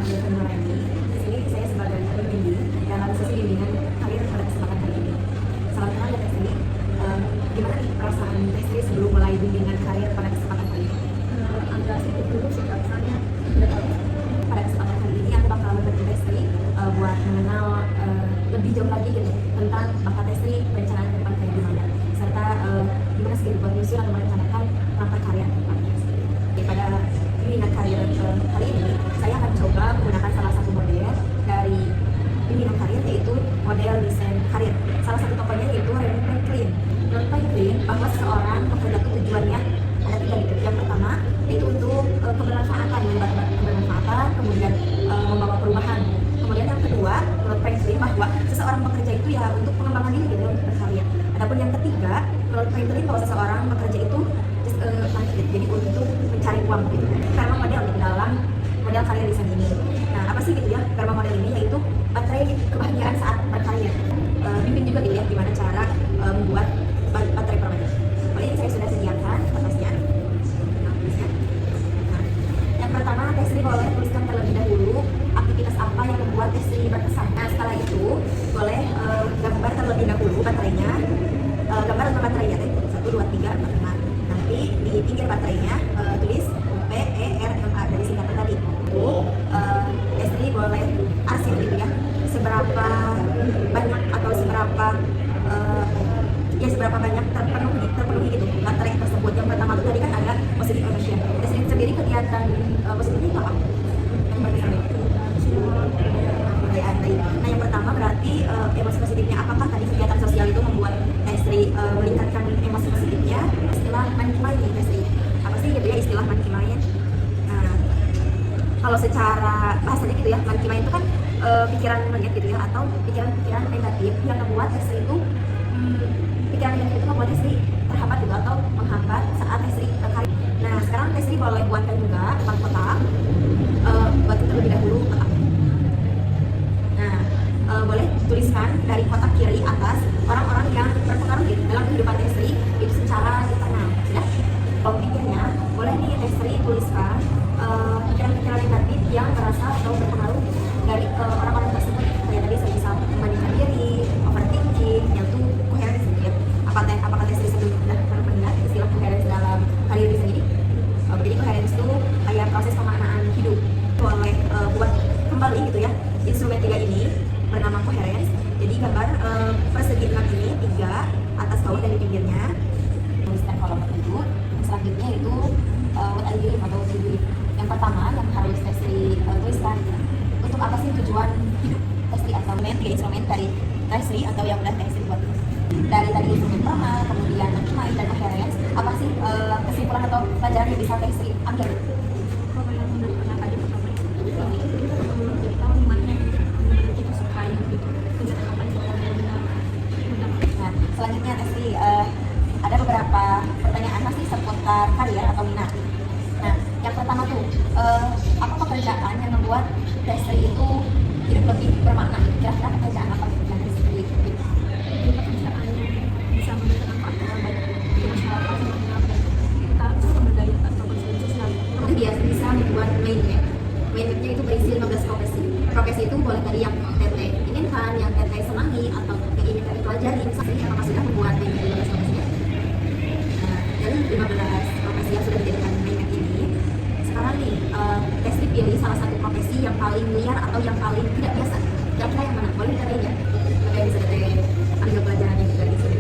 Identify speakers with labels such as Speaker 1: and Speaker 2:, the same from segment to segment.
Speaker 1: panggil Nurani. Di sini saya sebagai pembimbing dalam sesi bimbingan karir pada kesempatan kali ini. Salam kenal ya Testri. Gimana nih perasaan Testri sebelum mulai bimbingan karir pada kesempatan kali ini?
Speaker 2: Agak sedikit dulu sih Kak, soalnya
Speaker 1: Pada kesempatan kali ini aku bakal membantu Testri buat mengenal lebih jauh lagi gitu tentang bakat Testri, perencanaan ke depan kayak gimana, serta gimana sih buat menyusun atau merencanakan langkah karir ke depan. Pada bimbingan karir kali ini, saya akan coba menggunakan salah satu model dari bimbingan karir, yaitu model desain karir. Salah satu tokohnya yaitu Remy Franklin. Menurut Franklin, bahwa seseorang pekerja itu tujuannya ada tiga gitu. Yang pertama, itu untuk kebermanfaatan, membuat kebermanfaatan, kemudian membawa perubahan. Kemudian yang kedua, menurut Franklin, bahwa seseorang bekerja itu ya untuk pengembangan diri gitu, untuk berkarya. Adapun yang ketiga, menurut Franklin, bahwa seseorang bekerja itu jadi untuk mencari uang gitu. Karma model di dalam model karir desain ini. Nah, apa sih gitu ya karma model ini? Yaitu baterai kebahagiaan saat berkarya. Bimbing juga gitu ya gimana cara membuat baterai permanen. Oleh ini saya sudah sediakan kertasnya. Nah, yang pertama, Testri boleh tuliskan terlebih dahulu aktivitas apa yang membuat Testri berkesan. Nah, setelah itu boleh gambar terlebih dahulu baterainya. Gambar untuk baterainya 1, 2, 3, 4, 5. Nanti di pinggir baterainya tulis PERMA dari singkatan tadi. Itu Testri boleh arsip gitu ya, seberapa banyak atau seberapa banyak terpenuhi gitu baterai tersebut. Yang pertama itu tadi kan ada positive emotion. Testri sendiri kegiatan positifnya itu apa? Nah, yang pertama berarti emosi positifnya. Apakah tadi kegiatan sosial itu membuat Testri meningkatkan emosi positifnya? Istilah mankimai nih Testri. Apa sih gitu ya istilah mankimai? Nah, kalau secara bahasanya gitu ya, mankimai itu kan pikiran negatif gitu ya, atau pikiran-pikiran negatif yang membuat Testri itu pikiran negatif itu membuat Testri terhambat gitu atau menghambat saat Testri berkarya. Nah, sekarang Testri boleh buatkan juga empat kotak. Buatkan terlebih dahulu kotak. Nah, boleh tuliskan dari kotak kiri atas orang-orang yang berpengaruh gitu dalam kehidupan Testri itu secara internal. Sudah? Kalau pikirnya, boleh nih Testri tuliskan pikiran-pikiran negatif yang merasa atau berpengaruh dari orang-orang tersebut. Kayak tadi saya bisa membandingkan diri, overthinking, yang tuh coherence gitu ya. Apakah Testri sudah pernah mendengar istilah coherence dalam karir desain ini? Jadi coherence itu kayak proses pemaknaan hidup. Boleh buat kembali gitu ya instrumen 3 ini bernama coherence. Jadi gambar persegi 6 ini 3 atas bawah dan di pinggirnya. Tuliskan kolom petunjuk. Selanjutnya itu what I believe atau what I believe. Yang pertama yang harus Testri tuliskan, untuk apa sih tujuan hidup Testri atau instrumen dari Testri atau yang udah Testri buat. Dari tadi instrumen perma, kemudian mankimai dan coherence, apa sih kesimpulan atau pelajaran yang bisa Testri ambil?
Speaker 2: kalau yang menurut anak adik pertama itu kita perlu mencari tahu mana yang kita sukai gitu, kegiatan apa yang kita benar.
Speaker 1: Nah, selanjutnya Testri ada beberapa pertanyaan pasti seputar karir atau minat. Nah, yang pertama tuh apa pekerjaan yang membuat Testri itu hidup lebih bermakna? Kira-kira pekerjaan apa yang Testri
Speaker 2: Jadi pekerjaan yang bisa memberikan manfaat yang baik bagi masyarakat dan kita berdaya atau berkontribusi sosial.
Speaker 1: itu dia bisa membuat mainnya. Mainnya itu berisi 15 profesi. Profesi itu boleh dari yang Teteh inginkan, yang Teteh senangi, atau yang ingin Teteh pelajari. Misalnya apakah sudah membuat mainnya 15 profesinya? Nah, dari 15 profesi yang sudah dijadikan mainnya ini, sekarang nih Testri pilih salah satu profesi yang paling liar atau yang paling tidak biasa. Kira-kira yang mana? Boleh dikatakan ya? Maka bisa Teteh ambil pelajarannya juga di sini.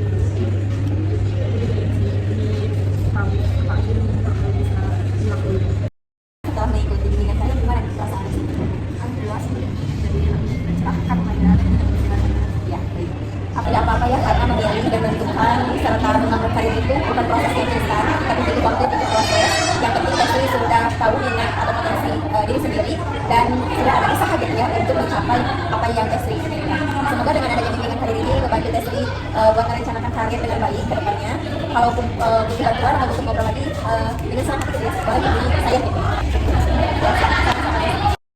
Speaker 2: Tahu apa aja yang kita bisa dilakukan.
Speaker 1: Setelah mengikuti bimbingan kalian, gimana nih perasaan?
Speaker 2: Alhamdulillah sih, jadi mencerahkan pelajaran
Speaker 1: Ya, baik. Tidak apa-apa ya, karena memilih dan menentukan serta mengambil karir itu bukan proses yang instan, tapi butuh waktu untuk proses. Yang penting Testri sudah tahu minat atau potensi diri sendiri dan sudah ada usaha gitu ya untuk mencapai apa yang Testri inginkan. Semoga dengan adanya bimbingan karir ini membantu Testri buat merencanakan karir dengan baik ke depannya. Kalaupun butuh bantuan atau butuh ngobrol lagi, dengan senang hati gitu ya, boleh hubungi saya gitu.